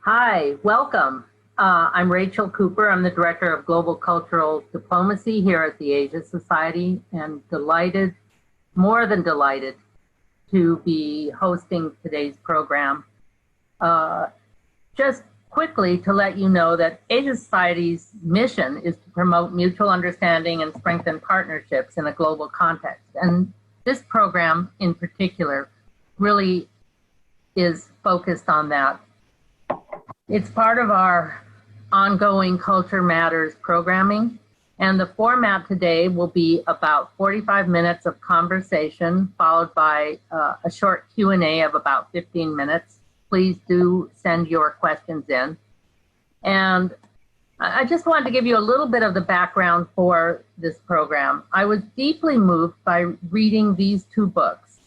Hi, welcome. I'm Rachel Cooper. I'm the Director of Global Cultural Diplomacy here at the Asia Society, and delighted, more than delighted, to be hosting today's program. Just quickly to let you know that Asia Society's mission is to promote mutual understanding and strengthen partnerships in a global context. And this program in particular really is focused on that. It's part of our ongoing Culture Matters programming, and the format today will be about 45 minutes of conversation, followed by a short Q&A of about 15 minutes. Please do send your questions in. And I just wanted to give you a little bit of the background for this program. I was deeply moved by reading these two books,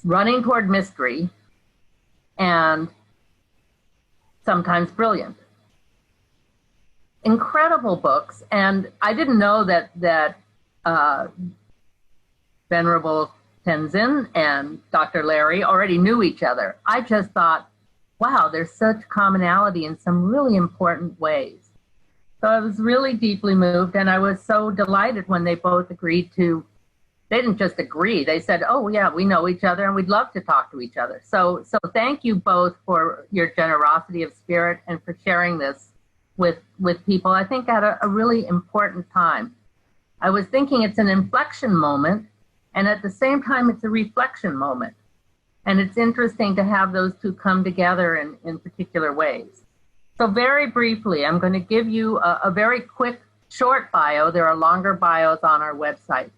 Running Toward Mystery and Sometimes Brilliant. Incredible books, and I didn't know that Venerable Tenzin and Dr. Larry already knew each other. I just thought, wow, there's such commonality in some really important ways. So I was really deeply moved, and I was so delighted when they both agreed to. They didn't just agree, they said, oh yeah, we know each other and we'd love to talk to each other. So thank you both for your generosity of spirit and for sharing this with people, I think at a really important time. I was thinking it's an inflection moment, and at the same time it's a reflection moment. And it's interesting to have those two come together in particular ways. So very briefly, I'm going to give you a very quick, short bio. There are longer bios on our website.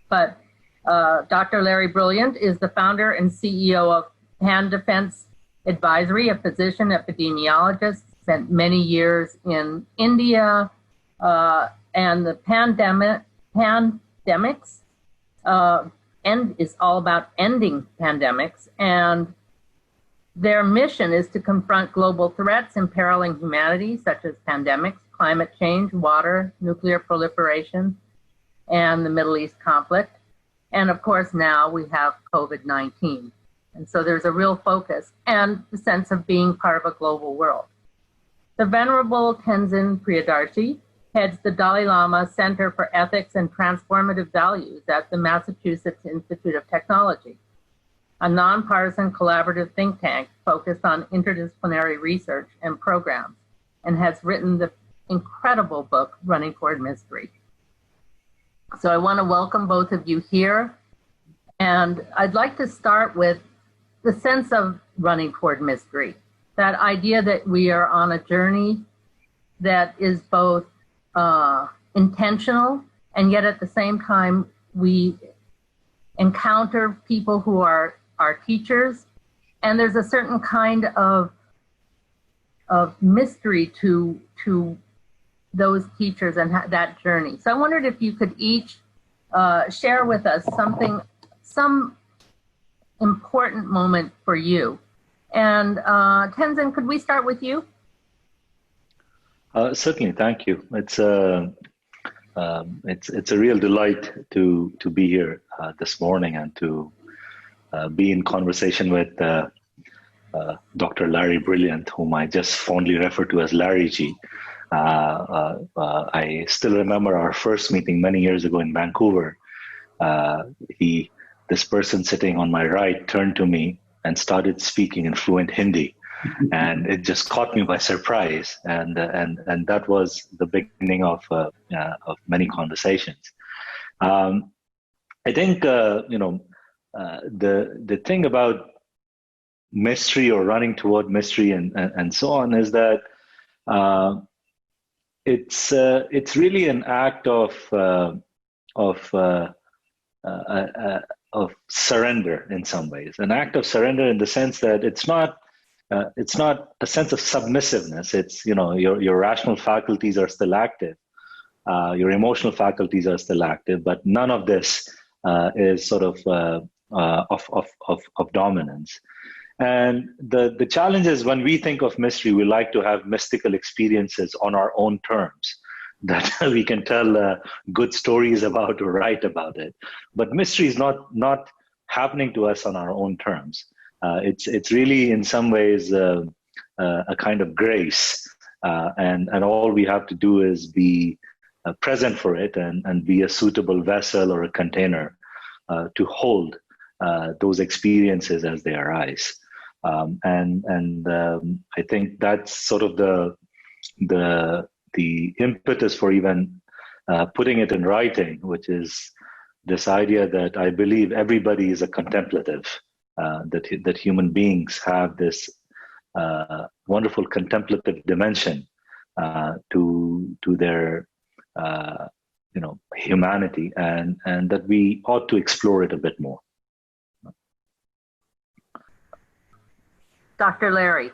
But Dr. Larry Brilliant is the founder and CEO of Hand Defense Advisory, a physician epidemiologist, spent many years in India, and the pandemics, and is all about ending pandemics. And their mission is to confront global threats imperiling humanity, such as pandemics, climate change, water, nuclear proliferation, and the Middle East conflict. And of course, now we have COVID-19. And so there's a real focus and the sense of being part of a global world. The Venerable Tenzin Priyadarshi heads the Dalai Lama Center for Ethics and Transformative Values at the Massachusetts Institute of Technology, a nonpartisan collaborative think tank focused on interdisciplinary research and programs, and has written the incredible book, Running Toward Mystery. So I want to welcome both of you here. And I'd like to start with the sense of running toward mystery, that idea that we are on a journey that is both intentional, and yet at the same time, we encounter people who are our teachers, and there's a certain kind of mystery to those teachers and that journey. So I wondered if you could each share with us some important moment for you. And Tenzin, could we start with you? Certainly, thank you. It's a real delight to be here this morning and to be in conversation with Dr. Larry Brilliant, whom I just fondly refer to as Larry G. I still remember our first meeting many years ago in Vancouver. This person sitting on my right turned to me and started speaking in fluent Hindi, and it just caught me by surprise. And that was the beginning of many conversations. I think the thing about mystery or running toward mystery and so on is that it's really an act of surrender in some ways, an act of surrender in the sense that it's not a sense of submissiveness. It's, your rational faculties are still active, your emotional faculties are still active, but none of this is sort of dominance. And the challenge is, when we think of mystery, we like to have mystical experiences on our own terms that we can tell good stories about or write about it. But mystery is not happening to us on our own terms. It's really in some ways a kind of grace, and all we have to do is be present for it and be a suitable vessel or a container to hold those experiences as they arise. I think that's sort of the impetus for even putting it in writing, which is this idea that I believe everybody is a contemplative, that human beings have this wonderful contemplative dimension to their humanity, and that we ought to explore it a bit more. Dr. Larry.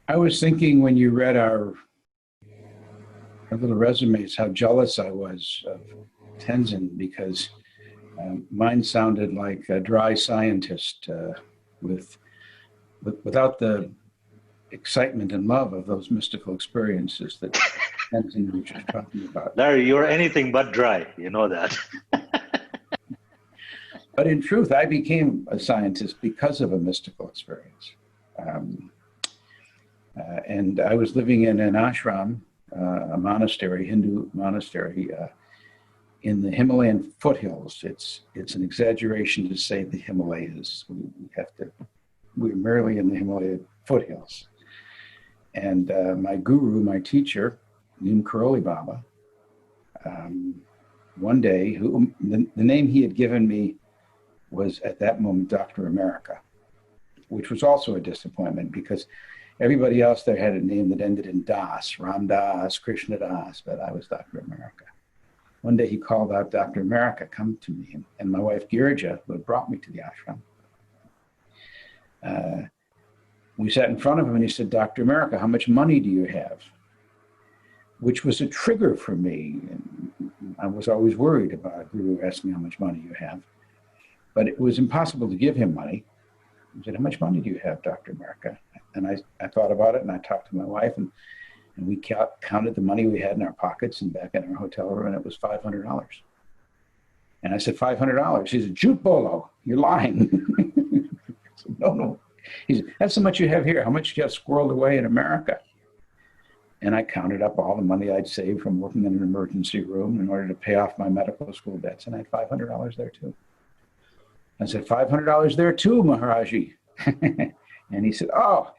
I was thinking when you read our little resumes how jealous I was of Tenzin, because mine sounded like a dry scientist without the excitement and love of those mystical experiences that Tenzin was just talking about. Larry, you're anything but dry, you know that. But in truth, I became a scientist because of a mystical experience. And I was living in an ashram, a monastery, Hindu monastery, in the Himalayan foothills. It's an exaggeration to say the Himalayas. We're merely in the Himalayan foothills. And my guru, my teacher, Neem Karoli Baba, one day, the name he had given me was at that moment Dr. America, which was also a disappointment because everybody else there had a name that ended in Das, Ram Das, Krishna Das, but I was Dr. America. One day he called out, Dr. America, come to me. And my wife Girija, who had brought me to the ashram, we sat in front of him and he said, Dr. America, how much money do you have? Which was a trigger for me. And I was always worried about a guru asking how much money you have. But it was impossible to give him money. He said, how much money do you have, Dr. America? And I thought about it, and I talked to my wife, and we counted the money we had in our pockets and back in our hotel room, and it was $500. And I said, $500? He said, Jute Bolo, you're lying. I said, no. He said, that's how much you have here. How much do you have squirreled away in America? And I counted up all the money I'd saved from working in an emergency room in order to pay off my medical school debts, and I had $500 there too. I said, $500 there too, Maharaji. And he said, oh,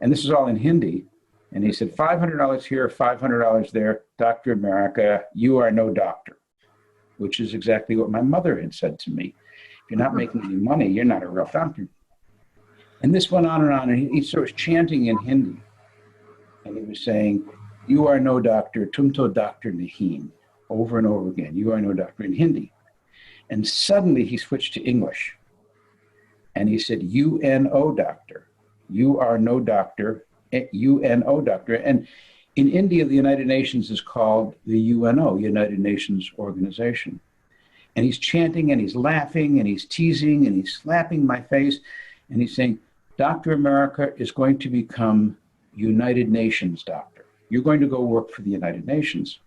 and this is all in Hindi. And he said, $500 here, $500 there, Dr. America, you are no doctor, which is exactly what my mother had said to me. If you're not making any money, you're not a real doctor. And this went on, and he sort of chanting in Hindi. And he was saying, you are no doctor, tum to doctor nahin, over and over again. You are no doctor in Hindi. And suddenly he switched to English. And he said, UNO doctor. You are no doctor, UNO doctor. And in India, the United Nations is called the UNO, United Nations Organization. And he's chanting and he's laughing and he's teasing and he's slapping my face. And he's saying, Dr. America is going to become United Nations doctor. You're going to go work for the United Nations.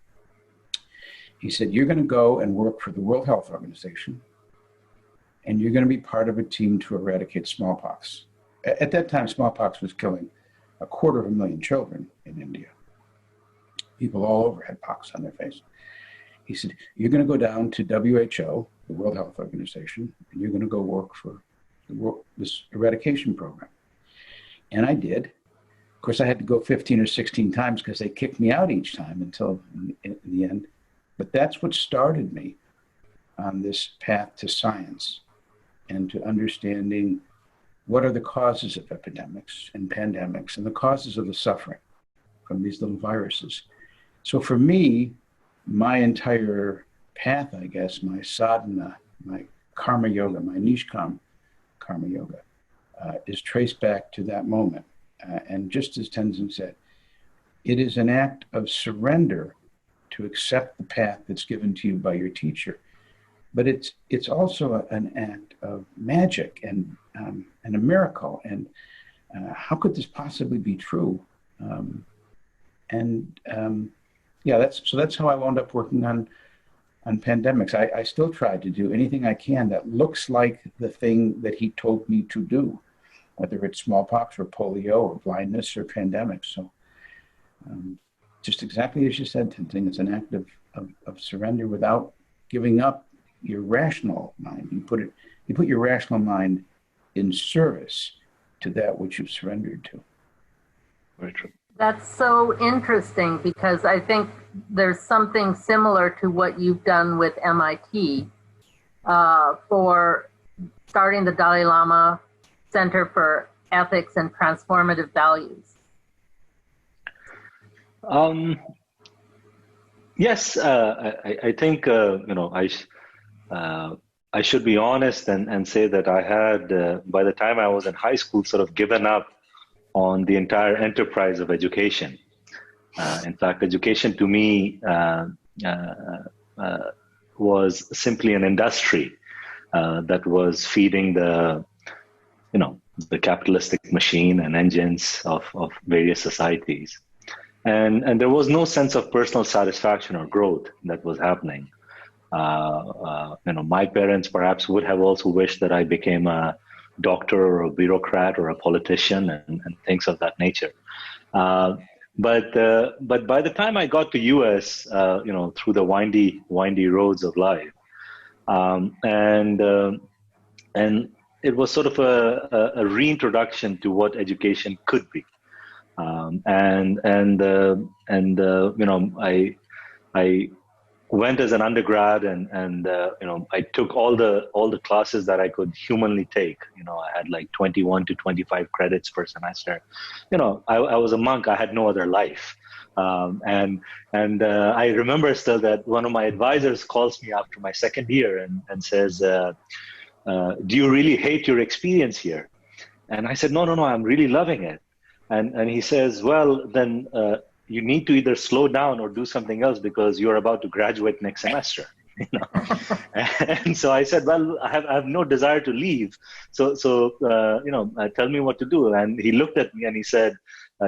He said, you're going to go and work for the World Health Organization, and you're going to be part of a team to eradicate smallpox. At that time, smallpox was killing 250,000 children in India. People all over had pox on their face. He said, you're going to go down to WHO, the World Health Organization, and you're going to go work for this eradication program. And I did. Of course, I had to go 15 or 16 times because they kicked me out each time until in the end. But that's what started me on this path to science and to understanding what are the causes of epidemics and pandemics and the causes of the suffering from these little viruses. So for me, my entire path, I guess, my sadhana, my karma yoga, my nishkam karma yoga, is traced back to that moment. And just as Tenzin said, it is an act of surrender to accept the path that's given to you by your teacher. But it's also an act of magic and a miracle. And how could this possibly be true? That's how I wound up working on pandemics. I still try to do anything I can that looks like the thing that he told me to do. whether it's smallpox or polio or blindness or pandemics. So just exactly as you said, Tenzin, it's an act of surrender without giving up your rational mind. You put your rational mind in service to that which you've surrendered to. Very true. That's so interesting, because I think there's something similar to what you've done with MIT for starting the Dalai Lama Center for Ethics and Transformative Values. Yes, I think I should be honest and say that I had, by the time I was in high school, sort of given up on the entire enterprise of education. In fact, education to me was simply an industry that was feeding the capitalistic machine and engines of various societies. And there was no sense of personal satisfaction or growth that was happening. My parents perhaps would have also wished that I became a doctor or a bureaucrat or a politician and things of that nature. But by the time I got to US, through the windy roads of life, and it was sort of a reintroduction to what education could be. I went as an undergrad and I took all the classes that I could humanly take. I had like 21 to 25 credits per semester. I was a monk. I had no other life. And I remember still that one of my advisors calls me after my second year and says, do you really hate your experience here? And I said, no, I'm really loving it. And he says, well, then you need to either slow down or do something else because you're about to graduate next semester. And so I said, well, I have no desire to leave. So tell me what to do. And he looked at me and he said,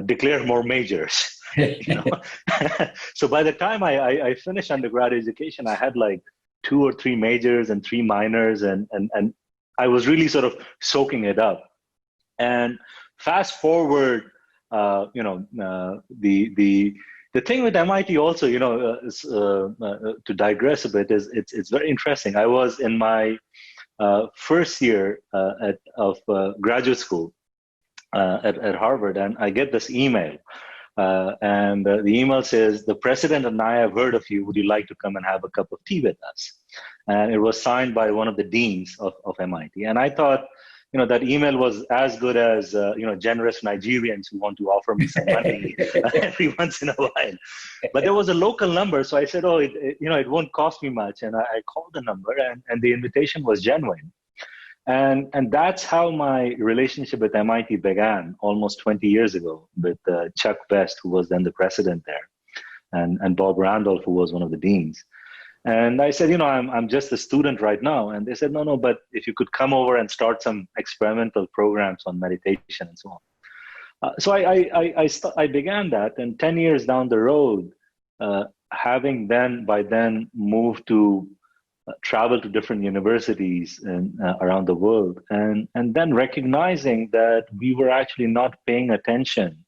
declare more majors. So by the time I finished undergraduate education, I had like 2 or 3 majors and 3 minors, and I was really sort of soaking it up. And fast forward, the thing with MIT also, to digress a bit, is it's very interesting. I was in my first year of graduate school at Harvard, and I get this email. And the email says, the president and I have heard of you. Would you like to come and have a cup of tea with us? And it was signed by one of the deans of MIT. And I thought, that email was as good as, generous Nigerians who want to offer me some money every once in a while. But there was a local number. So I said, it won't cost me much. And I called the number and the invitation was genuine. And that's how my relationship with MIT began almost 20 years ago with Chuck Vest, who was then the president there, and Bob Randolph, who was one of the deans. And I said, I'm just a student right now. And they said, no, but if you could come over and start some experimental programs on meditation and so on. So I began that. And 10 years down the road, having by then moved to travel to different universities around the world, and then recognizing that we were actually not paying attention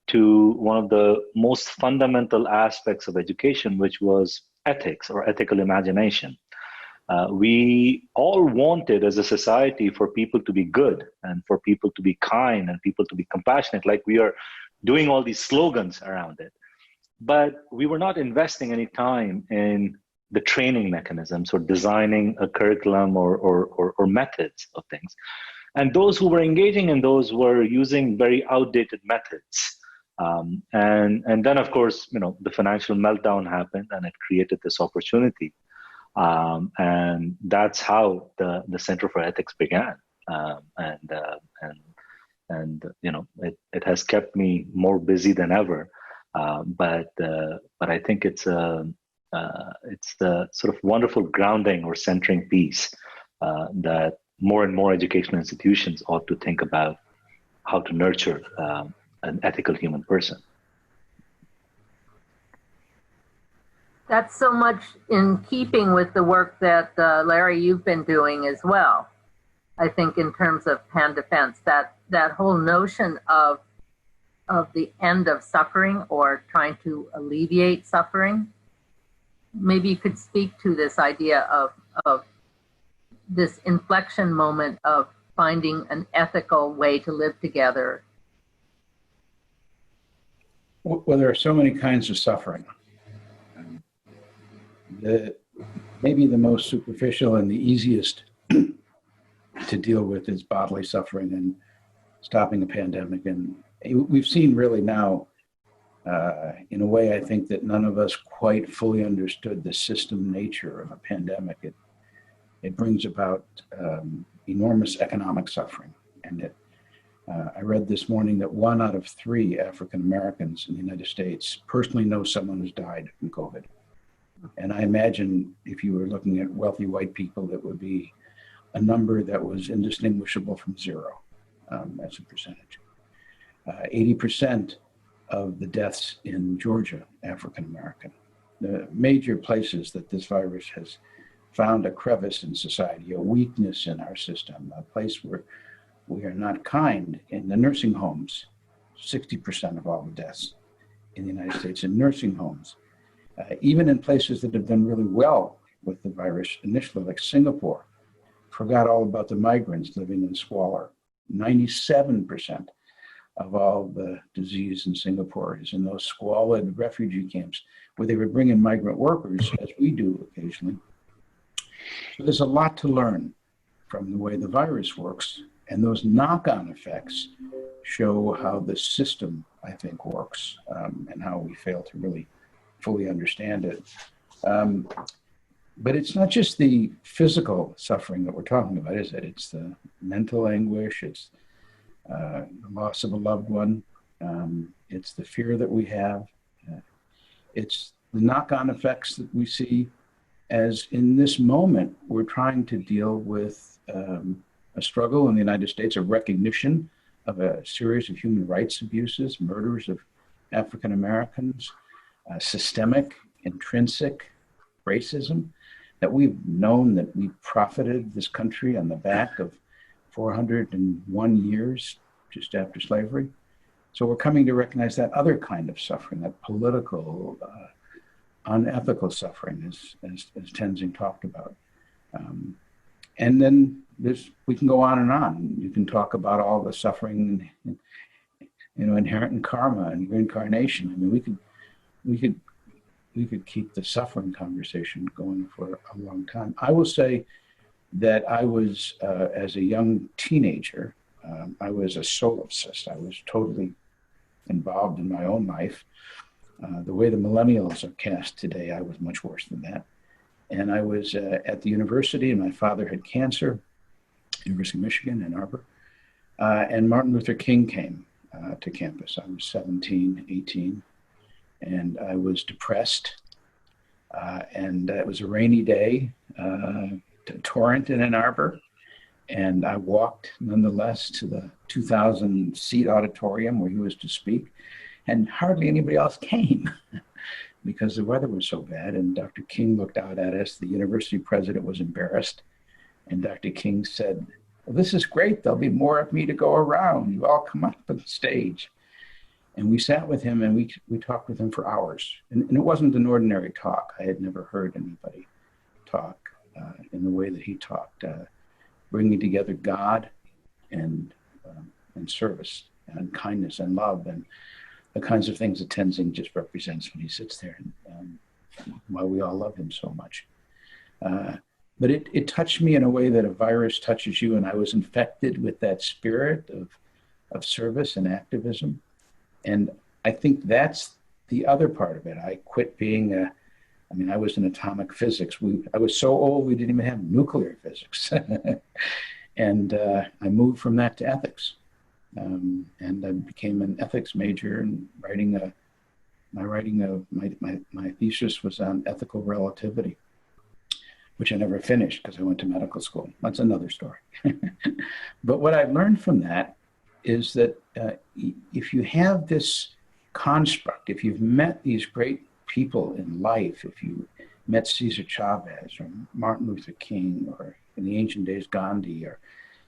to one of the most fundamental aspects of education, which was ethics or ethical imagination. We all wanted as a society for people to be good and for people to be kind and people to be compassionate, like we are doing all these slogans around it. But we were not investing any time in the training mechanisms or designing a curriculum or methods of things. And those who were engaging in those were using very outdated methods. And then, of course, the financial meltdown happened and it created this opportunity. And that's how the Center for Ethics began. It has kept me more busy than ever. But I think it's the sort of wonderful grounding or centering piece that more and more educational institutions ought to think about how to nurture an ethical human person. That's so much in keeping with the work that, Larry, you've been doing as well. I think, in terms of pan defense, that whole notion of the end of suffering or trying to alleviate suffering. Maybe you could speak to this idea of this inflection moment of finding an ethical way to live together. Well, there are so many kinds of suffering. Maybe the most superficial and the easiest to deal with is bodily suffering and stopping a pandemic. And we've seen really now, in a way, I think that none of us quite fully understood the system nature of a pandemic. It brings about enormous economic suffering. And I read this morning that 1 out of 3 African Americans in the United States personally know someone who's died from COVID. And I imagine if you were looking at wealthy white people, it would be a number that was indistinguishable from 0 as a percentage. 80% of the deaths in Georgia, African American. The major places that this virus has found a crevice in society, a weakness in our system, a place where we are not kind. In the nursing homes, 60% of all the deaths in the United States in nursing homes. Even in places that have done really well with the virus initially, like Singapore, forgot all about the migrants living in squalor. 97% of all the disease in Singapore is in those squalid refugee camps where they would bring in migrant workers, as we do occasionally. So there's a lot to learn from the way the virus works, and those knock-on effects show how the system, I think, works, and how we fail to really fully understand it. But it's not just the physical suffering that we're talking about, is it? It's the mental anguish, it's the loss of a loved one, it's the fear that we have, it's the knock-on effects that we see as in this moment we're trying to deal with a struggle in the United States, a recognition of a series of human rights abuses, murders of African Americans, systemic, intrinsic racism, that we've known that we profited this country on the back of 401 years just after slavery. So we're coming to recognize that other kind of suffering, that political, unethical suffering, as Tenzin talked about. And then we can go on and on. You can talk about all the suffering, inherent in karma and reincarnation. I mean, we could keep the suffering conversation going for a long time. I will say that I was, as a young teenager, I was a solipsist. I was totally involved in my own life. The way the millennials are cast today, I was much worse than that. And I was at the university, and my father had cancer, University of Michigan, Ann Arbor. And Martin Luther King came to campus. I was 17, 18. And I was depressed, and it was a rainy day, torrent in Ann Arbor, and I walked nonetheless to the 2,000-seat auditorium where he was to speak, and hardly anybody else came because the weather was so bad. And Dr. King looked out at us. The university president was embarrassed, and Dr. King said, "Well, this is great. There'll be more of me to go around. You all come up on the stage." And we sat with him, and we talked with him for hours. And it wasn't an ordinary talk. I had never heard anybody talk in the way that he talked, bringing together God and service and kindness and love and the kinds of things that Tenzin just represents when he sits there, and why we all love him so much. But it touched me in a way that a virus touches you, and I was infected with that spirit of service and activism. And I think that's the other part of it. I quit being I was in atomic physics. I was so old we didn't even have nuclear physics. And I moved from that to ethics. And I became an ethics major, and my thesis was on ethical relativity, which I never finished because I went to medical school. That's another story. But what I learned from that is that if you have this construct, if you've met these great people in life, if you met Cesar Chavez or Martin Luther King or in the ancient days Gandhi, or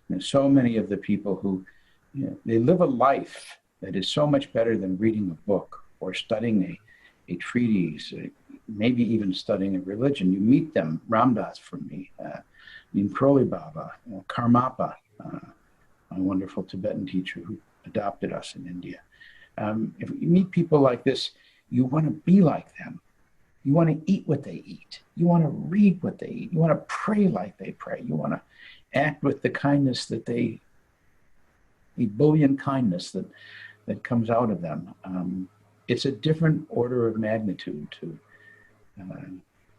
And so many of the people who, they live a life that is so much better than reading a book or studying a treatise, maybe even studying a religion. You meet them, Ramdas from me, Proli Baba, Karmapa, a wonderful Tibetan teacher who adopted us in India. If you meet people like this, you want to be like them. You want to eat what they eat. You want to read what they eat. You want to pray like they pray. You want to act with the kindness that the ebullient kindness that comes out of them. It's a different order of magnitude to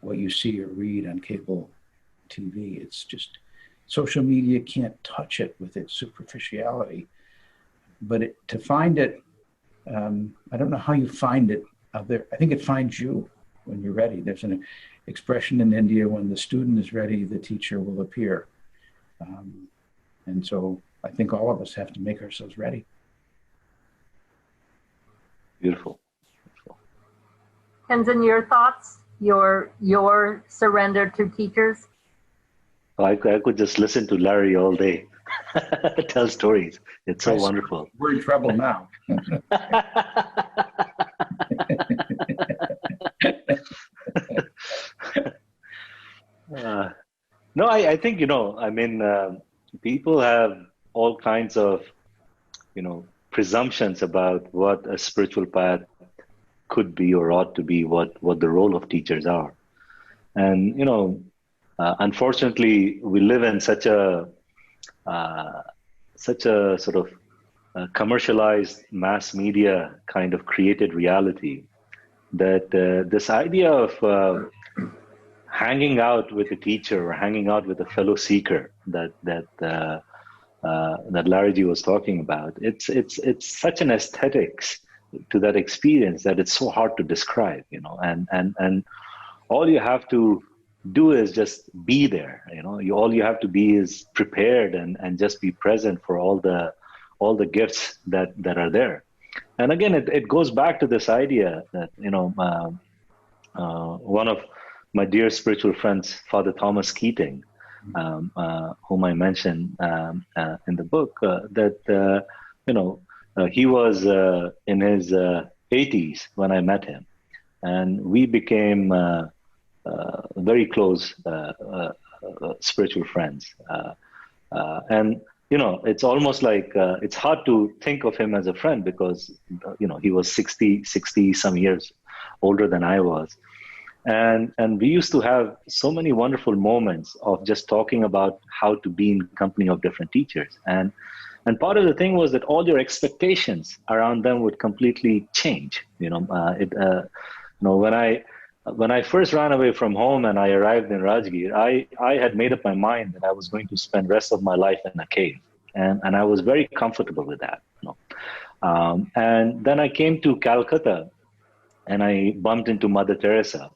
what you see or read on cable TV. It's just, social media can't touch it with its superficiality. But to find it, I don't know how you find it out there. I think it finds you when you're ready. There's an expression in India, when the student is ready, the teacher will appear. And so I think all of us have to make ourselves ready. Beautiful. Tenzin, your thoughts, your surrender to teachers? I could just listen to Larry all day. Tell stories. It's so wonderful. We're in trouble now. No, I think, people have all kinds of, presumptions about what a spiritual path could be or ought to be, what the role of teachers are. And, unfortunately, we live in such a sort of commercialized mass media kind of created reality that this idea of hanging out with a teacher or hanging out with a fellow seeker that Larry was talking about, it's such an aesthetics to that experience that it's so hard to describe, and all you have to do is just be there. All you have to be is prepared and just be present for all the gifts that are there. And again, it goes back to this idea that one of my dear spiritual friends, Father Thomas Keating, whom I mentioned in the book, he was in his 80s when I met him, and we became very close spiritual friends. And it's almost like it's hard to think of him as a friend because he was 60 some years older than I was. And we used to have so many wonderful moments of just talking about how to be in company of different teachers. And part of the thing was that all your expectations around them would completely change. When I first ran away from home and I arrived in Rajgir, I had made up my mind that I was going to spend the rest of my life in a cave. And I was very comfortable with that. And then I came to Calcutta and I bumped into Mother Teresa.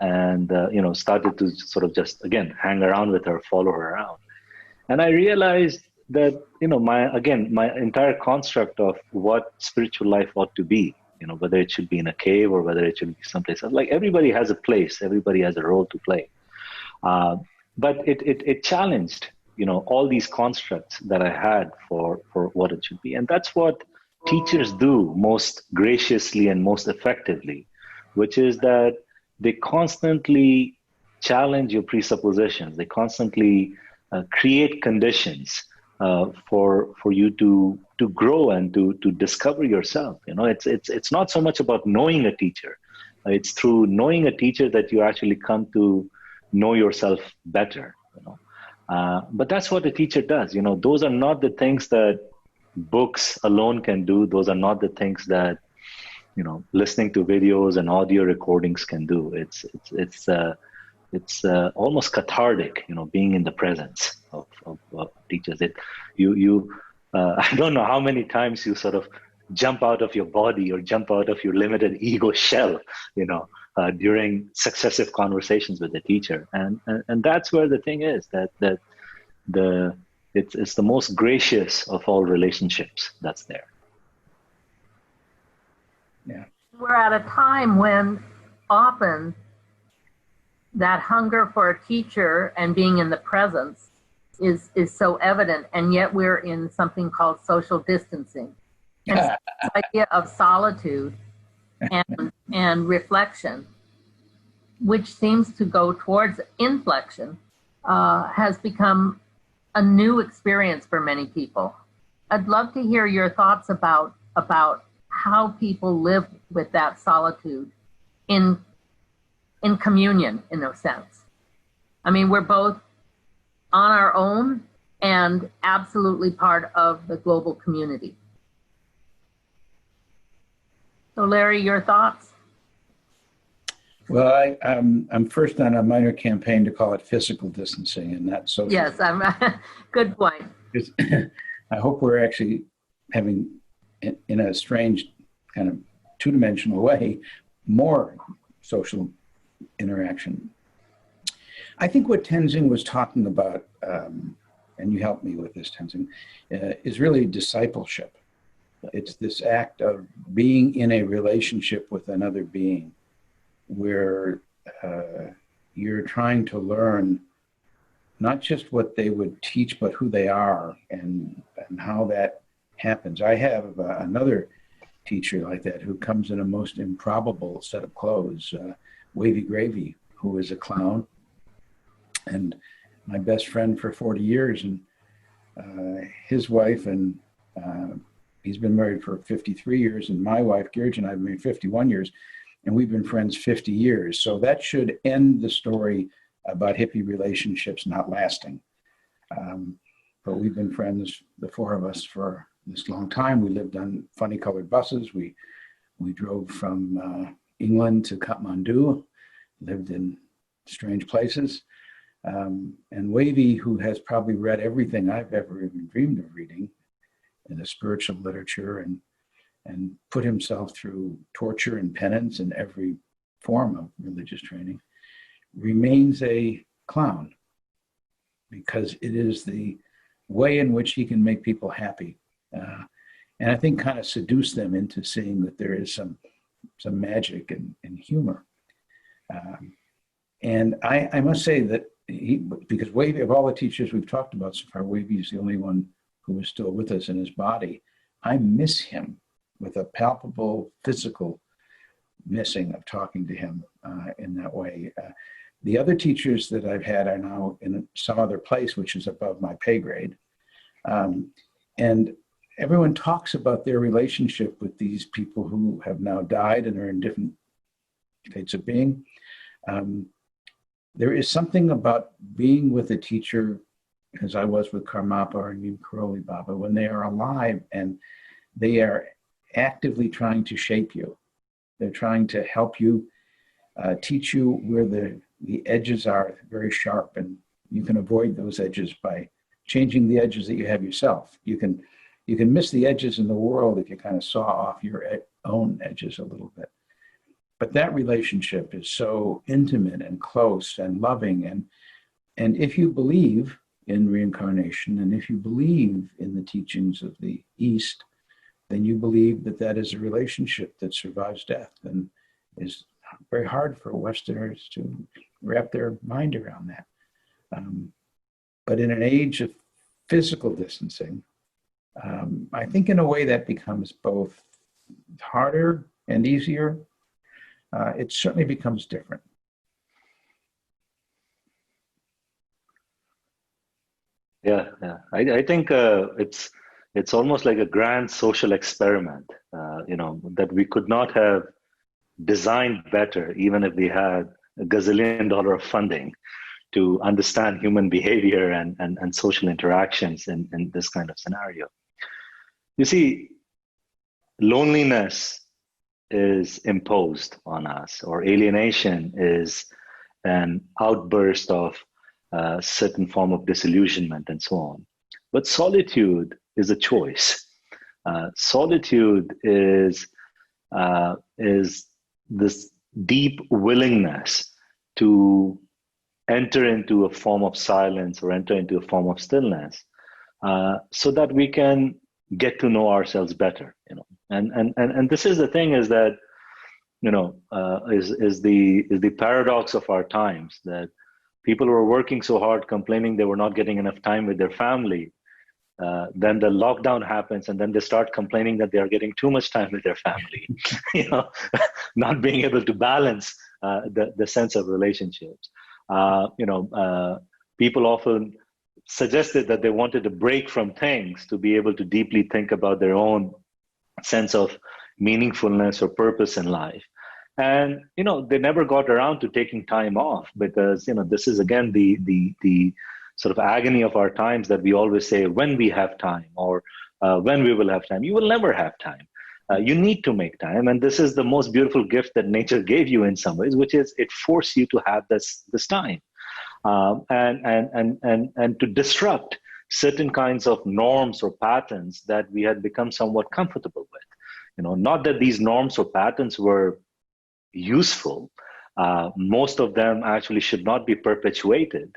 And started to sort of just, again, hang around with her, follow her around. And I realized that, my entire construct of what spiritual life ought to be, whether it should be in a cave or whether it should be someplace else, like everybody has a place, everybody has a role to play. But it challenged, all these constructs that I had for what it should be. And that's what teachers do most graciously and most effectively, which is that they constantly challenge your presuppositions. They constantly create conditions for you to grow and to discover yourself. It's not so much about knowing a teacher. It's through knowing a teacher that you actually come to know yourself better. But that's what a teacher does. Those are not the things that books alone can do. Those are not the things that listening to videos and audio recordings can do. It's almost cathartic, being in the presence of teachers. I don't know how many times you sort of jump out of your body or jump out of your limited ego shell, during successive conversations with the teacher. And that's where the thing is, that it's the most gracious of all relationships that's there. Yeah. We're at a time when often that hunger for a teacher and being in the presence is so evident, and yet we're in something called social distancing. And so this idea of solitude and reflection, which seems to go towards inflection, has become a new experience for many people. I'd love to hear your thoughts about how people live with that solitude in communion, in a sense. I mean, we're both on our own and absolutely part of the global community. So, Larry, your thoughts? Well, I'm first on a minor campaign to call it physical distancing and not social. Yes, good point. I hope we're actually having, in a strange kind of two-dimensional way, more social interaction. I think what Tenzin was talking about, and you helped me with this, Tenzin, is really discipleship. It's this act of being in a relationship with another being where you're trying to learn not just what they would teach, but who they are and how that happens. I have another teacher like that who comes in a most improbable set of clothes, Wavy Gravy, who is a clown and my best friend for 40 years, and his wife, and he's been married for 53 years, and my wife, George, and I've been married 51 years, and we've been friends 50 years. So that should end the story about hippie relationships not lasting. But we've been friends, the four of us, for this long time. We lived on funny colored buses. We drove from England to Kathmandu, lived in strange places. And Wavy, who has probably read everything I've ever even dreamed of reading in the spiritual literature and put himself through torture and penance in every form of religious training, remains a clown because it is the way in which he can make people happy. And I think kind of seduce them into seeing that there is some magic and humor. And I must say that because Wavy, of all the teachers we've talked about so far, Wavy is the only one who is still with us in his body. I miss him with a palpable physical missing of talking to him in that way. The other teachers that I've had are now in some other place, which is above my pay grade. And everyone talks about their relationship with these people who have now died and are in different states of being. There is something about being with a teacher, as I was with Karmapa or Neem Karoli Baba, when they are alive and they are actively trying to shape you. They're trying to help you, teach you where the edges are very sharp, and you can avoid those edges by changing the edges that you have yourself. You can miss the edges in the world if you kind of saw off your own edges a little bit. But that relationship is so intimate and close and loving. And if you believe in reincarnation, and if you believe in the teachings of the East, then you believe that that is a relationship that survives death and is very hard for Westerners to wrap their mind around that. But in an age of physical distancing, I think in a way that becomes both harder and easier. It certainly becomes different. Yeah. I think it's almost like a grand social experiment, that we could not have designed better, even if we had $1 gazillion of funding to understand human behavior and social interactions in this kind of scenario. You see, loneliness is imposed on us, or alienation is an outburst of a certain form of disillusionment and so on. But solitude is a choice. Solitude is this deep willingness to enter into a form of silence or enter into a form of stillness, so that we can get to know ourselves better. And this is the thing, is that is the paradox of our times, that people were working so hard, complaining they were not getting enough time with their family. Then the lockdown happens, and then they start complaining that they are getting too much time with their family, not being able to balance the sense of relationships. People often suggested that they wanted a break from things to be able to deeply think about their own sense of meaningfulness or purpose in life. And, they never got around to taking time off because, this is again, the sort of agony of our times that we always say, when we have time or when we will have time. You will never have time. You need to make time. And this is the most beautiful gift that nature gave you in some ways, which is it forced you to have this time. And to disrupt certain kinds of norms or patterns that we had become somewhat comfortable with. Not that these norms or patterns were useful. Most of them actually should not be perpetuated,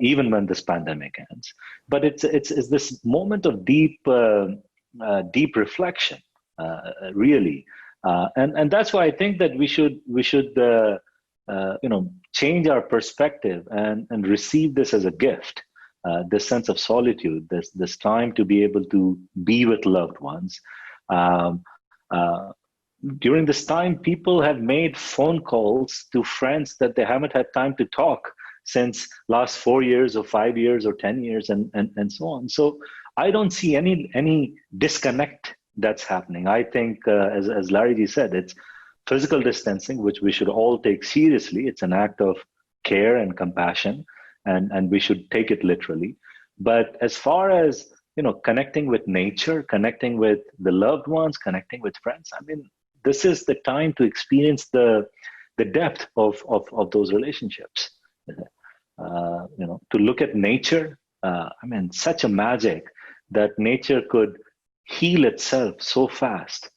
even when this pandemic ends. But it's this moment of deep reflection, really, and that's why I think that we should change our perspective and receive this as a gift. This sense of solitude, this time to be able to be with loved ones. During this time, people have made phone calls to friends that they haven't had time to talk since last 4 years or 5 years or 10 years and so on. So I don't see any disconnect that's happening. I think, as Larry G said, it's physical distancing, which we should all take seriously. It's an act of care and compassion, and we should take it literally. But as far as, connecting with nature, connecting with the loved ones, connecting with friends, I mean, this is the time to experience the depth of those relationships. To look at nature, such a magic that nature could heal itself so fast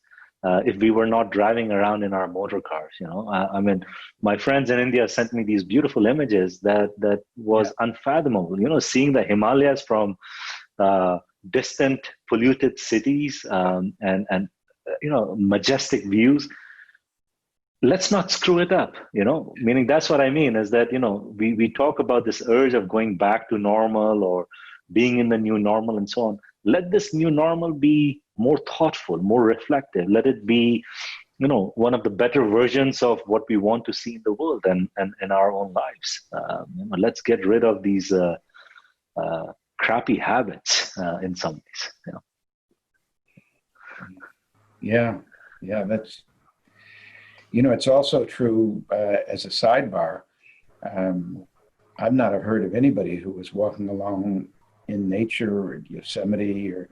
if we were not driving around in our motor cars. My friends in India sent me these beautiful images that was unfathomable. Seeing the Himalayas from distant polluted cities and majestic views. Let's not screw it up, meaning that's what I mean is that, we talk about this urge of going back to normal or being in the new normal and so on. Let this new normal be more thoughtful, more reflective. Let it be, one of the better versions of what we want to see in the world and in our own lives. Let's get rid of these crappy habits in some ways. Yeah, that's, it's also true as a sidebar. I've not heard of anybody who was walking along in nature or Yosemite or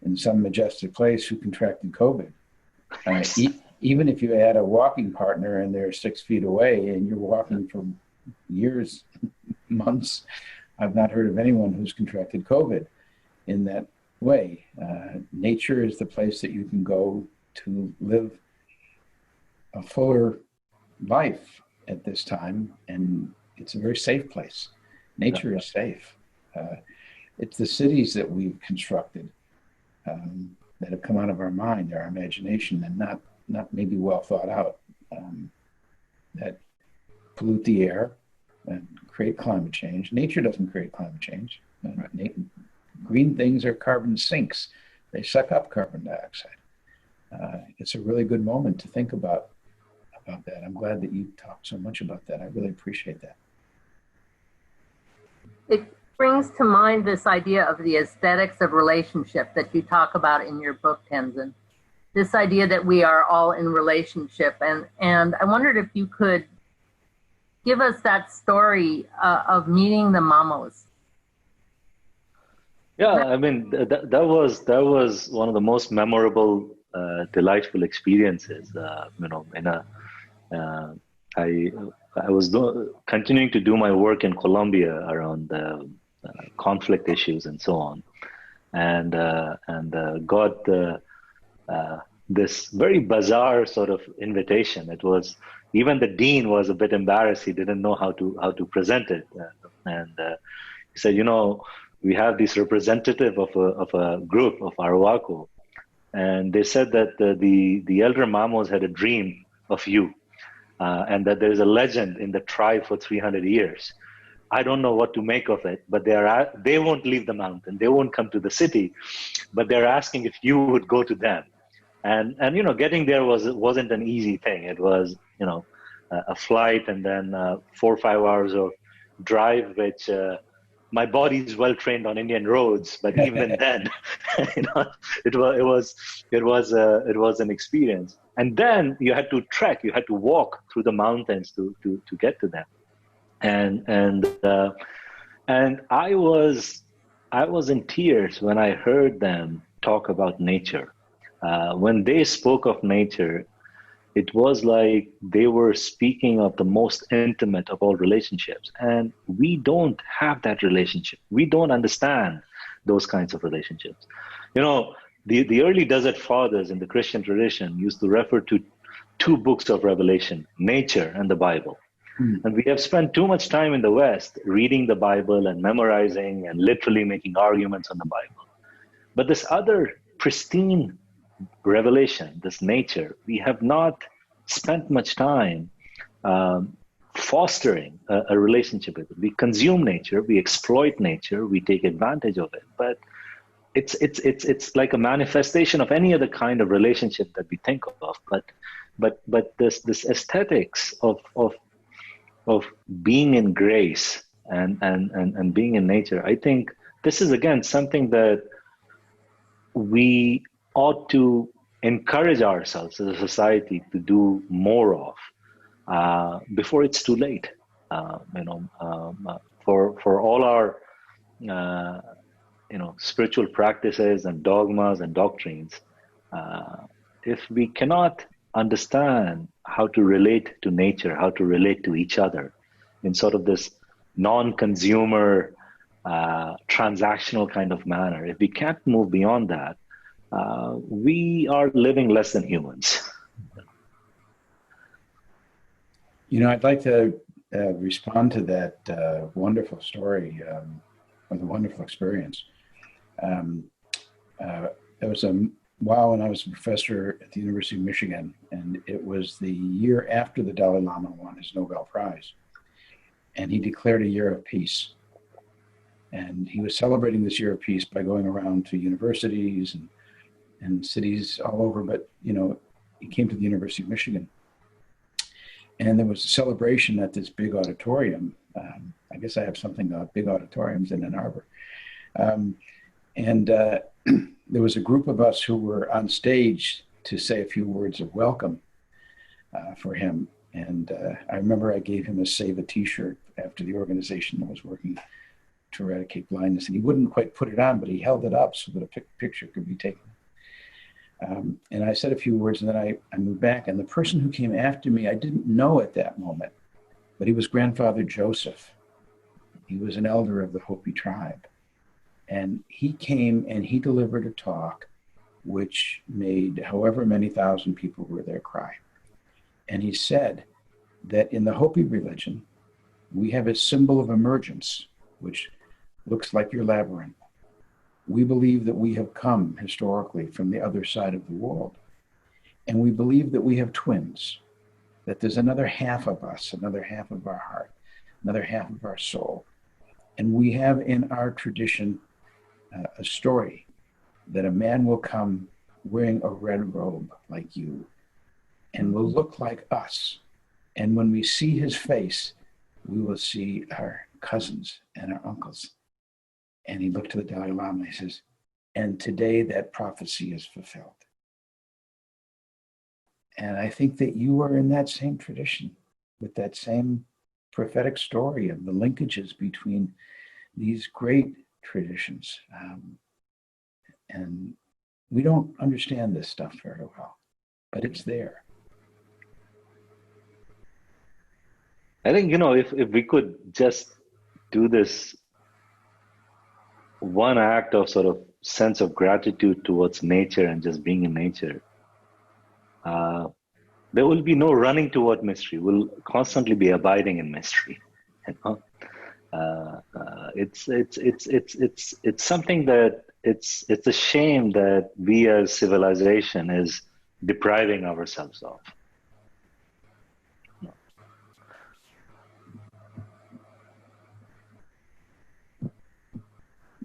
in some majestic place who contracted COVID. Even if you had a walking partner and they're 6 feet away and you're walking for years, months, I've not heard of anyone who's contracted COVID in that way. Nature is the place that you can go to live a fuller life at this time, and it's a very safe place. Nature is safe. It's the cities that we've constructed that have come out of our mind, our imagination, and not maybe well thought out, that pollute the air and create climate change. Nature doesn't create climate change. Green things are carbon sinks. They suck up carbon dioxide. It's a really good moment to think about that. I'm glad that you talked so much about that. I really appreciate that. It brings to mind this idea of the aesthetics of relationship that you talk about in your book, Tenzin. This idea that we are all in relationship. And I wondered if you could give us that story of meeting the mamos. Yeah, that was one of the most memorable, delightful experiences. I was continuing to do my work in Colombia around conflict issues and so on, and got this very bizarre sort of invitation. It was, even the dean was a bit embarrassed. He didn't know how to present it, and he said, we have this representative of a group of Arhuaco, and they said that the elder mamos had a dream of you, and that there's a legend in the tribe for 300 years I don't know what to make of it, but they won't leave the mountain. They won't come to the city, but they're asking if you would go to them. And getting there wasn't an easy thing. It was, a flight and then 4 or 5 hours of drive, which my body is well trained on Indian roads, but even then, it was an experience. And then you had to trek, you had to walk through the mountains to get to them. And I was in tears when I heard them talk about nature. When they spoke of nature, it was like they were speaking of the most intimate of all relationships. And we don't have that relationship. We don't understand those kinds of relationships. The early desert fathers in the Christian tradition used to refer to 2 books of revelation, nature and the Bible. And we have spent too much time in the West reading the Bible and memorizing and literally making arguments on the Bible. But this other pristine revelation, this nature, we have not spent much time fostering a relationship with it. We consume nature, we exploit nature, we take advantage of it, but it's like a manifestation of any other kind of relationship that we think of. But this aesthetics of being in grace and being in nature, I think this is again something that we ought to encourage ourselves as a society to do more of before it's too late. For all our spiritual practices and dogmas and doctrines, if we cannot understand how to relate to nature, how to relate to each other in sort of this non-consumer, transactional kind of manner, if we can't move beyond that, we are living less than humans. I'd like to respond to that wonderful story, or the wonderful experience. There was a while when I was a professor at the University of Michigan, and it was the year after the Dalai Lama won his Nobel Prize, and he declared a year of peace. And he was celebrating this year of peace by going around to universities and cities all over, but he came to the University of Michigan, and there was a celebration at this big auditorium. I guess I have something about big auditoriums in Ann Arbor. There was a group of us who were on stage to say a few words of welcome for him. And I remember I gave him a Save a t-shirt after the organization that was working to eradicate blindness. And he wouldn't quite put it on, but he held it up so that a picture could be taken. And I said a few words, and then I moved back. And the person who came after me, I didn't know at that moment, but he was Grandfather Joseph. He was an elder of the Hopi tribe. And he came and he delivered a talk which made however many thousand people were there cry. And he said that in the Hopi religion, we have a symbol of emergence, which looks like your labyrinth. We believe that we have come historically from the other side of the world. And we believe that we have twins, that there's another half of us, another half of our heart, another half of our soul. And we have in our tradition a story that a man will come wearing a red robe like you and will look like us. And when we see his face, we will see our cousins and our uncles. And he looked to the Dalai Lama and he says, and today that prophecy is fulfilled. And I think that you are in that same tradition with that same prophetic story of the linkages between these great traditions. And we don't understand this stuff very well, but it's there. I think, if we could just do this one act of sort of sense of gratitude towards nature and just being in nature, there will be no running toward mystery. We'll constantly be abiding in mystery. It's something that it's a shame that we as civilization is depriving ourselves of.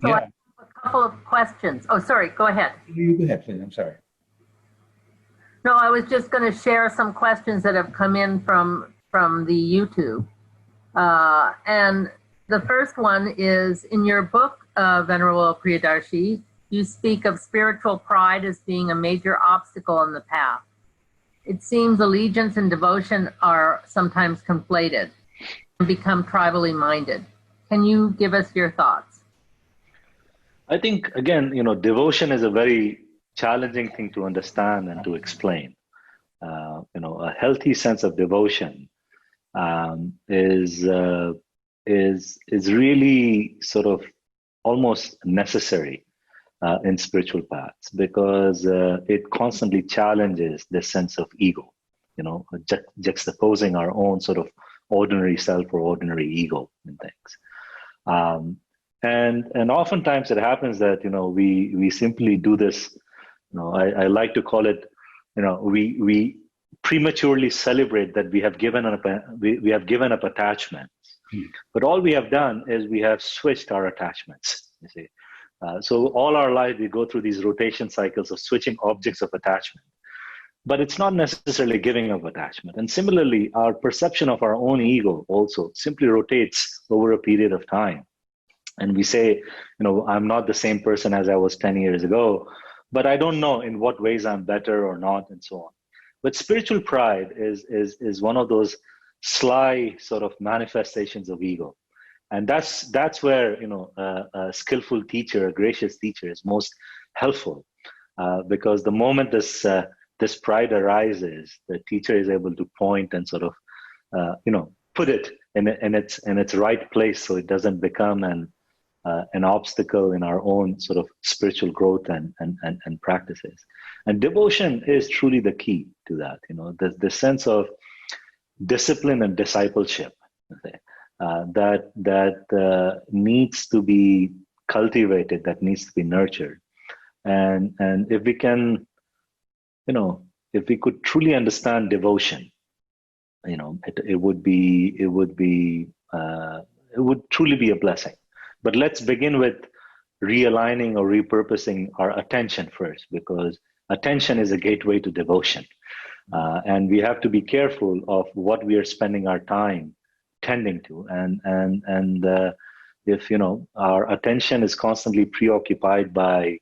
So I have a couple of questions. Oh, sorry, go ahead. You go ahead, please. I'm sorry. No, I was just going to share some questions that have come in from the YouTube. And the first one is, in your book, Venerable Priyadarshi, you speak of spiritual pride as being a major obstacle in the path. It seems allegiance and devotion are sometimes conflated and become tribally minded. Can you give us your thoughts? I think, again, devotion is a very challenging thing to understand and to explain. A healthy sense of devotion is really sort of almost necessary in spiritual paths, because it constantly challenges the sense of ego, juxtaposing our own sort of ordinary self or ordinary ego in things. And oftentimes it happens that, we simply do this, I like to call it, we prematurely celebrate that we have given up attachments. But all we have done is we have switched our attachments, you see. So all our life we go through these rotation cycles of switching objects of attachment, but it's not necessarily giving up attachment. And similarly, our perception of our own ego also simply rotates over a period of time. And we say, I'm not the same person as I was 10 years ago, but I don't know in what ways I'm better or not, and so on. But spiritual pride is one of those sly sort of manifestations of ego. And that's where, a skillful teacher, a gracious teacher is most helpful, because the moment this pride arises, the teacher is able to point and sort of, put it in its right place, so it doesn't become an obstacle in our own sort of spiritual growth and practices. And devotion is truly the key to that. The sense of discipline and discipleship, that needs to be cultivated, that needs to be nurtured. And if we can, if we could truly understand devotion, it would truly be a blessing. But let's begin with realigning or repurposing our attention first, because attention is a gateway to devotion. And we have to be careful of what we are spending our time tending to. And if, our attention is constantly preoccupied by,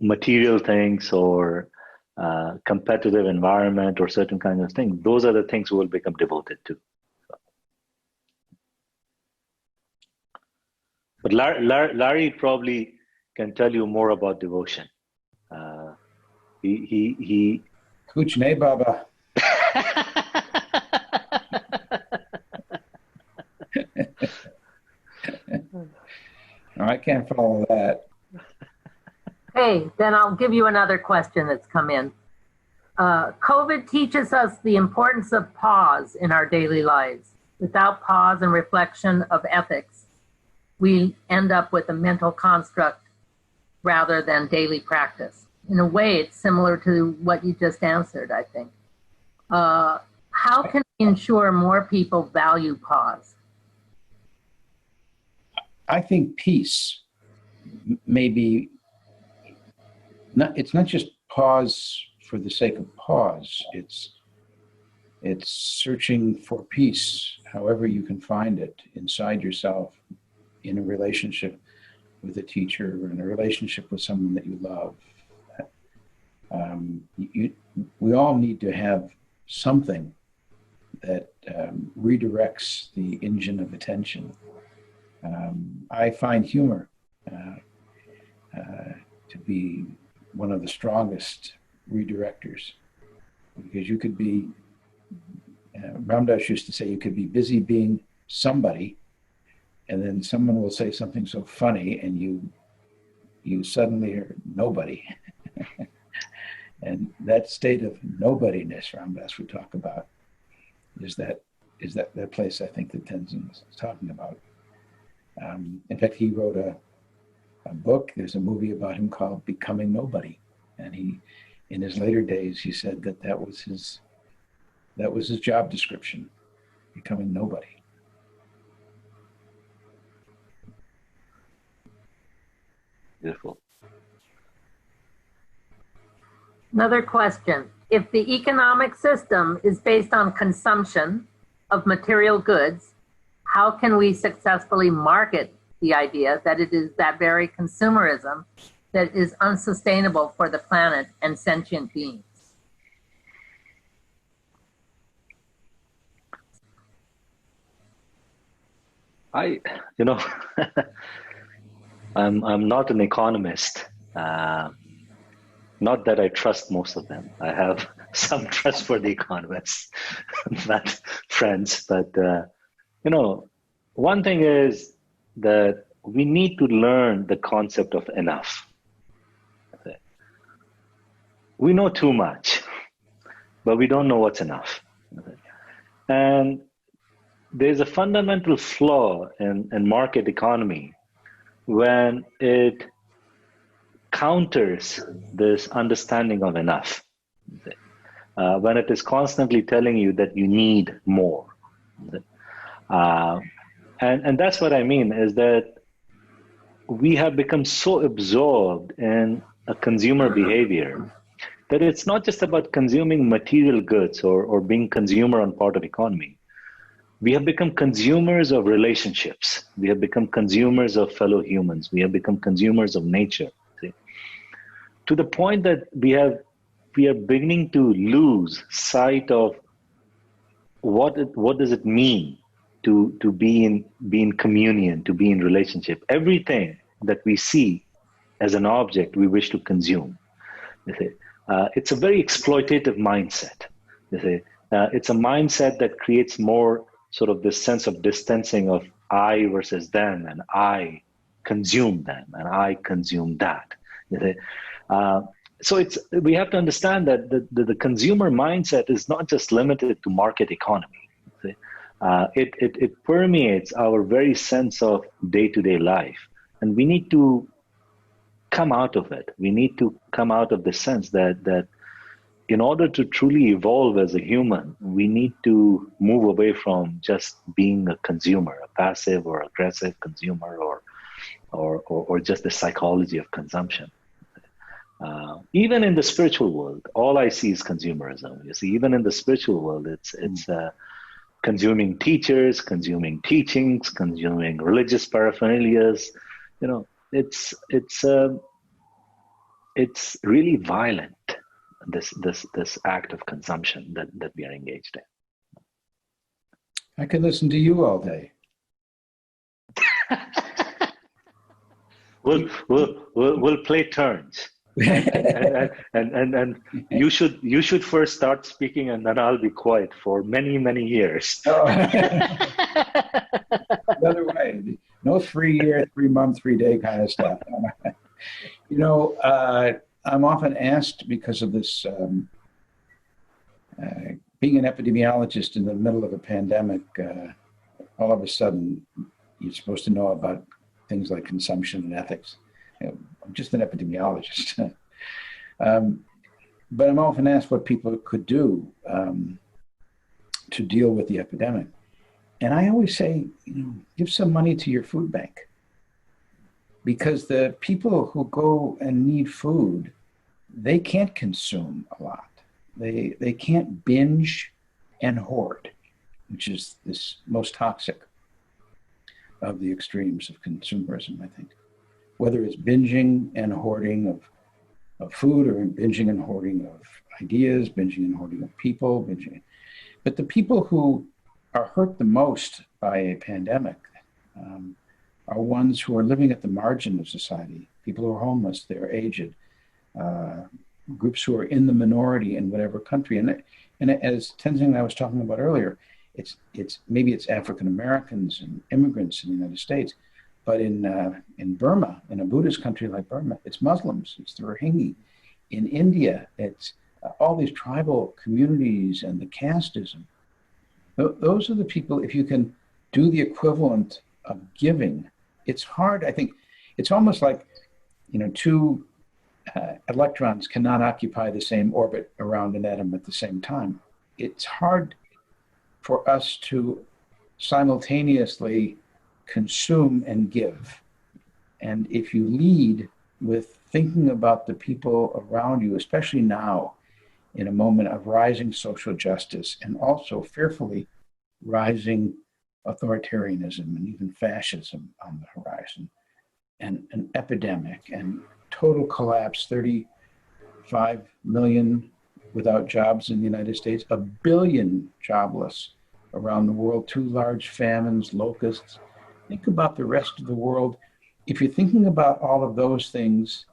material things or competitive environment or certain kinds of things, those are the things we will become devoted to. But Larry probably can tell you more about devotion. He Kuch nahi, Baba. No, I can't follow that. Hey, then I'll give you another question that's come in. COVID teaches us the importance of pause in our daily lives. Without pause and reflection of ethics, we end up with a mental construct rather than daily practice. In a way, it's similar to what you just answered, I think. How can we ensure more people value pause? I think peace may be, it's not just pause for the sake of pause. It's searching for peace, however you can find it, inside yourself, in a relationship with a teacher, or in a relationship with someone that you love. We all need to have something that redirects the engine of attention. I find humor to be one of the strongest redirectors, because you could be, Ram Dass used to say, you could be busy being somebody, and then someone will say something so funny, and you suddenly are nobody. And that state of nobodiness Ram Dass would talk about is that place I think that Tenzin was talking about. In fact, he wrote a book. There's a movie about him called Becoming Nobody, and he, in his later days, he said that was his job description, becoming nobody. Beautiful. Another question. If the economic system is based on consumption of material goods, how can we successfully market the idea that it is that very consumerism that is unsustainable for the planet and sentient beings? You know, I'm not an economist. Not that I trust most of them. I have some trust for the economists, not friends. But you know, one thing is that we need to learn the concept of enough. We know too much, but we don't know what's enough. And there's a fundamental flaw in market economy when it counters this understanding of enough. When it is constantly telling you that you need more. And that's what I mean, is that we have become so absorbed in a consumer behavior that it's not just about consuming material goods or being consumer on part of economy. We have become consumers of relationships. We have become consumers of fellow humans. We have become consumers of nature. See? To the point that we are beginning to lose sight of what does it mean to be in communion, to be in relationship. Everything that we see as an object we wish to consume. You see? It's a very exploitative mindset. You see? It's a mindset that creates more sort of this sense of distancing of I versus them, and I consume them, and I consume that. You see? So we have to understand that the consumer mindset is not just limited to market economy. See? It permeates our very sense of day-to-day life, and we need to come out of it. We need to come out of the sense that in order to truly evolve as a human, we need to move away from just being a consumer, a passive or aggressive consumer, or just the psychology of consumption. Even in the spiritual world, all I see is consumerism. You see, even in the spiritual world, it's consuming teachers, consuming teachings, consuming religious paraphernalias. You know, it's really violent. This act of consumption that we are engaged in. I could listen to you all day. We'll play turns. and you should first start speaking, and then I'll be quiet for many years. Oh. The other way, no 3 year, 3 month, 3 day kind of stuff. You know, I'm often asked, because of this, being an epidemiologist in the middle of a pandemic, all of a sudden you're supposed to know about things like consumption and ethics. You know, I'm just an epidemiologist. But I'm often asked what people could do to deal with the epidemic. And I always say, you know, give some money to your food bank. Because the people who go and need food, they can't consume a lot. They can't binge and hoard, which is this most toxic of the extremes of consumerism, I think. Whether it's binging and hoarding of food, or binging and hoarding of ideas, binging and hoarding of people, binging. But the people who are hurt the most by a pandemic are ones who are living at the margin of society, people who are homeless, they're aged, groups who are in the minority in whatever country. And as Tenzin and I was talking about earlier, maybe it's African Americans and immigrants in the United States, but in Burma, in a Buddhist country like Burma, it's Muslims, it's the Rohingya. In India, it's all these tribal communities and the casteism. Those are the people, if you can do the equivalent of giving, it's hard. I think it's almost like, you know, two electrons cannot occupy the same orbit around an atom at the same time. It's hard for us to simultaneously consume and give. And if you lead with thinking about the people around you, especially now in a moment of rising social justice and also fearfully rising authoritarianism and even fascism on the horizon, and an epidemic and total collapse, 35 million without jobs in the United States, 1 billion jobless around the world, 2 large famines, locusts. Think about the rest of the world. If you're thinking about all of those things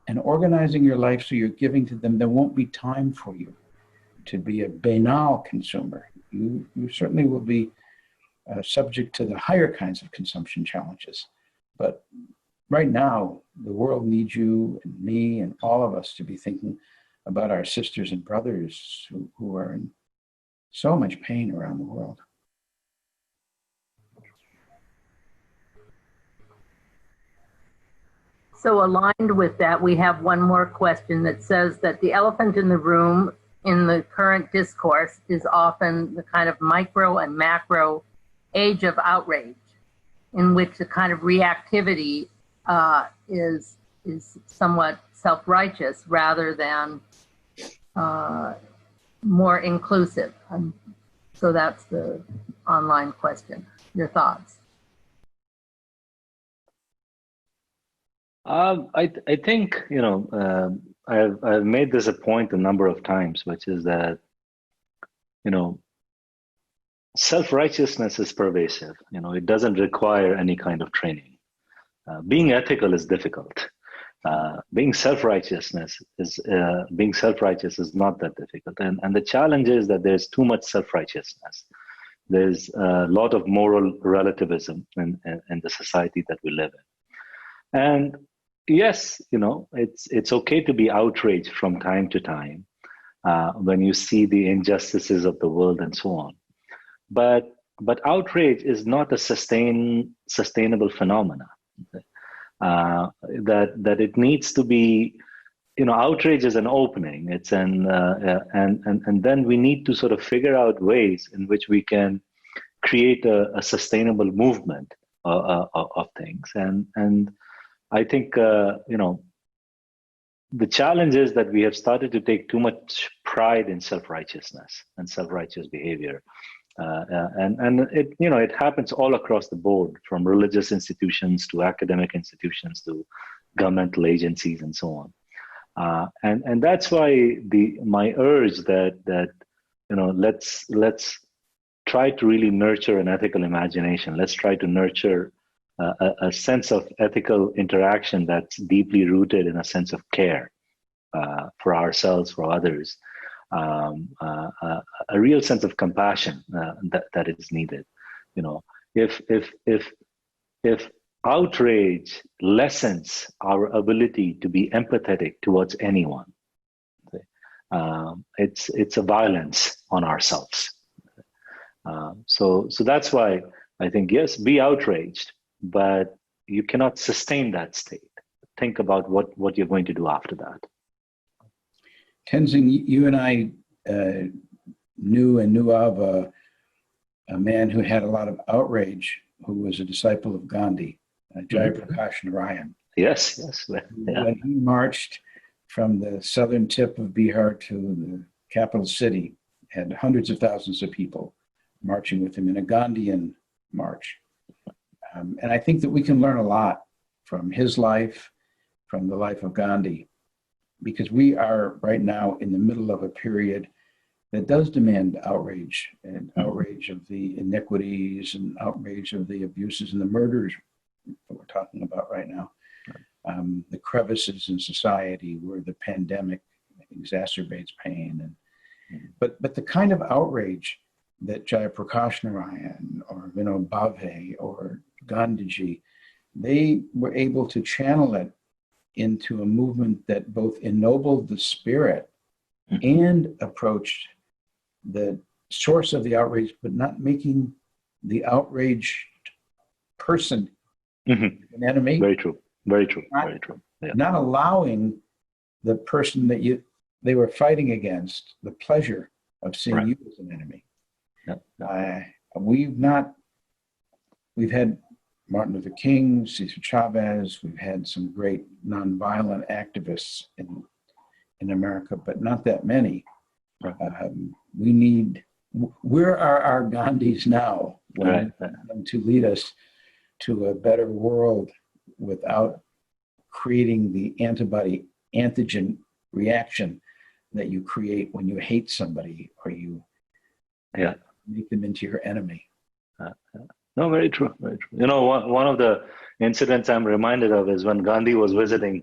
and organizing your life so you're giving to them, there won't be time for you to be a banal consumer. You certainly will be subject to the higher kinds of consumption challenges. But right now, the world needs you and me and all of us to be thinking about our sisters and brothers who are in so much pain around the world. So aligned with that, we have one more question that says that the elephant in the room in the current discourse is often the kind of micro and macro age of outrage, in which the kind of reactivity is somewhat self-righteous rather than more inclusive. So that's the online question. Your thoughts? I think, I've made this a point a number of times, which is that, self-righteousness is pervasive. It doesn't require any kind of training. Being ethical is difficult. Being self-righteous is not that difficult. And the challenge is that there's too much self-righteousness. There's a lot of moral relativism in the society that we live in. And yes, it's okay to be outraged from time to time when you see the injustices of the world and so on. But outrage is not a sustainable phenomena. That it needs to be, outrage is an opening. It's and then we need to sort of figure out ways in which we can create a sustainable movement of things. And I think the challenge is that we have started to take too much pride in self-righteousness and self-righteous behavior. And it happens all across the board, from religious institutions to academic institutions to governmental agencies and so on. And that's why my urge that let's try to really nurture an ethical imagination. Let's try to nurture a sense of ethical interaction that's deeply rooted in a sense of care for ourselves, for others. A real sense of compassion that is needed. If outrage lessens our ability to be empathetic towards anyone, it's a violence on ourselves. So that's why I think, yes, be outraged, but you cannot sustain that state. Think about what you're going to do after that. Tenzin, you and I knew of a man who had a lot of outrage, who was a disciple of Gandhi, Jayaprakash Narayan. Yes. Yeah. When he marched from the southern tip of Bihar to the capital city, had hundreds of thousands of people marching with him in a Gandhian march. And I think that we can learn a lot from his life, from the life of Gandhi, because we are right now in the middle of a period that does demand outrage, and outrage of the iniquities and outrage of the abuses and the murders that we're talking about right now. The crevices in society where the pandemic exacerbates pain. But the kind of outrage that Jayaprakash Narayan or Vinoba Bhave or Gandhiji, they were able to channel it into a movement that both ennobled the spirit and approached the source of the outrage, but not making the outraged person an enemy. Very true. Very true. Yeah. Not allowing the person that they were fighting against the pleasure of seeing you as an enemy. Yeah. We've had Martin Luther King, Cesar Chavez. We've had some great nonviolent activists in America, but not that many. Where are our Gandhis now to lead us to a better world without creating the antigen reaction that you create when you hate somebody or you make them into your enemy? No, very true, very true. You know, one of the incidents I'm reminded of is when Gandhi was visiting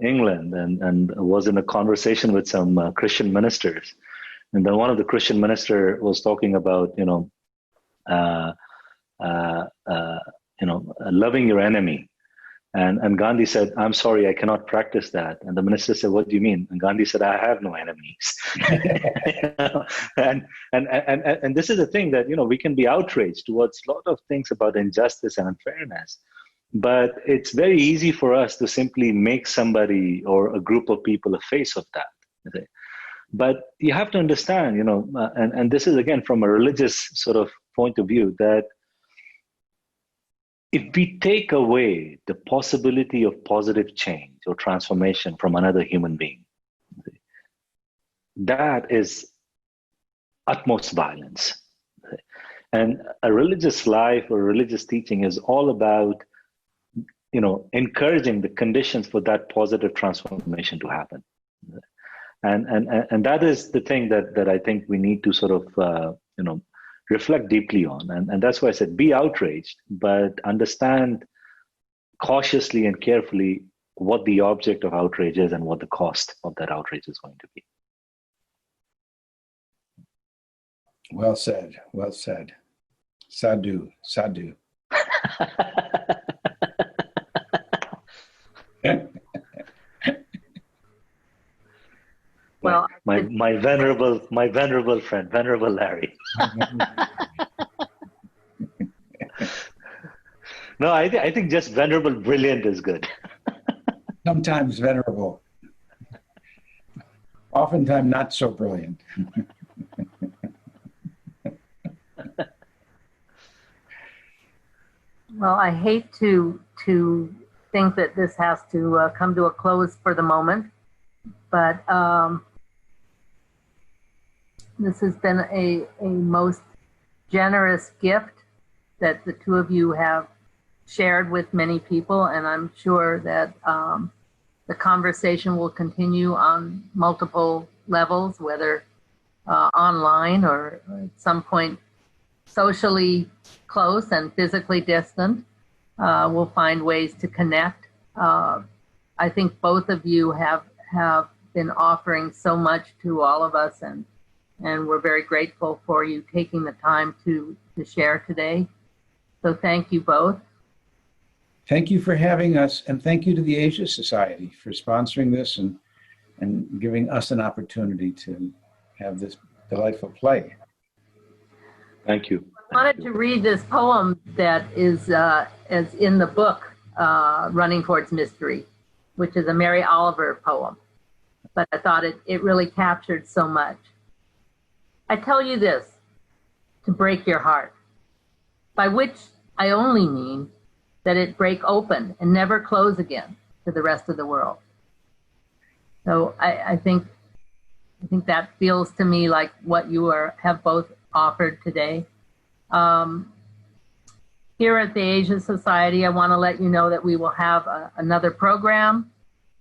England and was in a conversation with some Christian ministers. And then one of the Christian minister was talking about, loving your enemy. And Gandhi said, "I'm sorry, I cannot practice that." And the minister said, "What do you mean?" And Gandhi said, "I have no enemies." And this is the thing that, we can be outraged towards a lot of things about injustice and unfairness. But it's very easy for us to simply make somebody or a group of people a face of that. Okay? But you have to understand, and this is again from a religious sort of point of view, that if we take away the possibility of positive change or transformation from another human being, that is utmost violence. And a religious life or religious teaching is all about, encouraging the conditions for that positive transformation to happen. And that is the thing that I think we need to sort of, reflect deeply on. And that's why I said, be outraged, but understand cautiously and carefully what the object of outrage is and what the cost of that outrage is going to be. Well said. Well said. Sadhu. Sadhu. Well, my venerable friend, Venerable Larry. No, I think just venerable brilliant is good. Sometimes venerable. Oftentimes not so brilliant. Well, I hate to think that this has to come to a close for the moment, but this has been a most generous gift that the two of you have shared with many people, and I'm sure that the conversation will continue on multiple levels, whether online or at some point socially close and physically distant. We'll find ways to connect. I think both of you have been offering so much to all of us, and we're very grateful for you taking the time to share today. So thank you both. Thank you for having us, and thank you to the Asia Society for sponsoring this and giving us an opportunity to have this delightful play. Thank you. I wanted to read this poem that is in the book, Running Towards Mystery, which is a Mary Oliver poem. But I thought it really captured so much. I tell you this to break your heart, by which I only mean that it break open and never close again to the rest of the world. So I think that feels to me like what you have both offered today. Here at the Asia Society, I want to let you know that we will have another program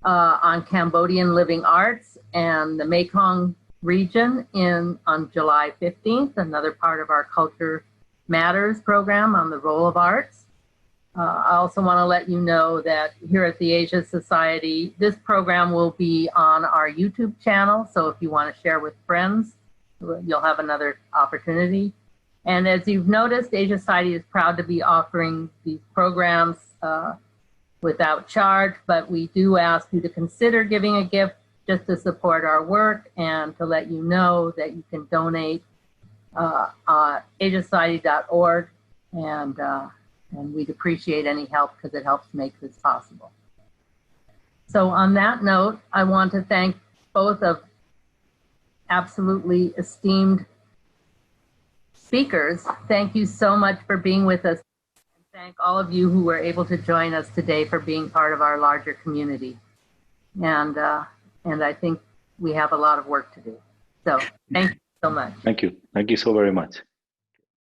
on Cambodian living arts and the Mekong region on July 15th, another part of our Culture Matters program on the role of arts. I also want to let you know that here at the Asia Society, this program will be on our YouTube channel. So if you want to share with friends, you'll have another opportunity. And as you've noticed, Asia Society is proud to be offering these programs without charge, but we do ask you to consider giving a gift just to support our work and to let you know that you can donate asiasociety.org, and we'd appreciate any help because it helps make this possible. So on that note, I want to thank both of absolutely esteemed speakers. Thank you so much for being with us. thank all of you who were able to join us today for being part of our larger community. And I think we have a lot of work to do. So thank you so much. Thank you. Thank you so very much.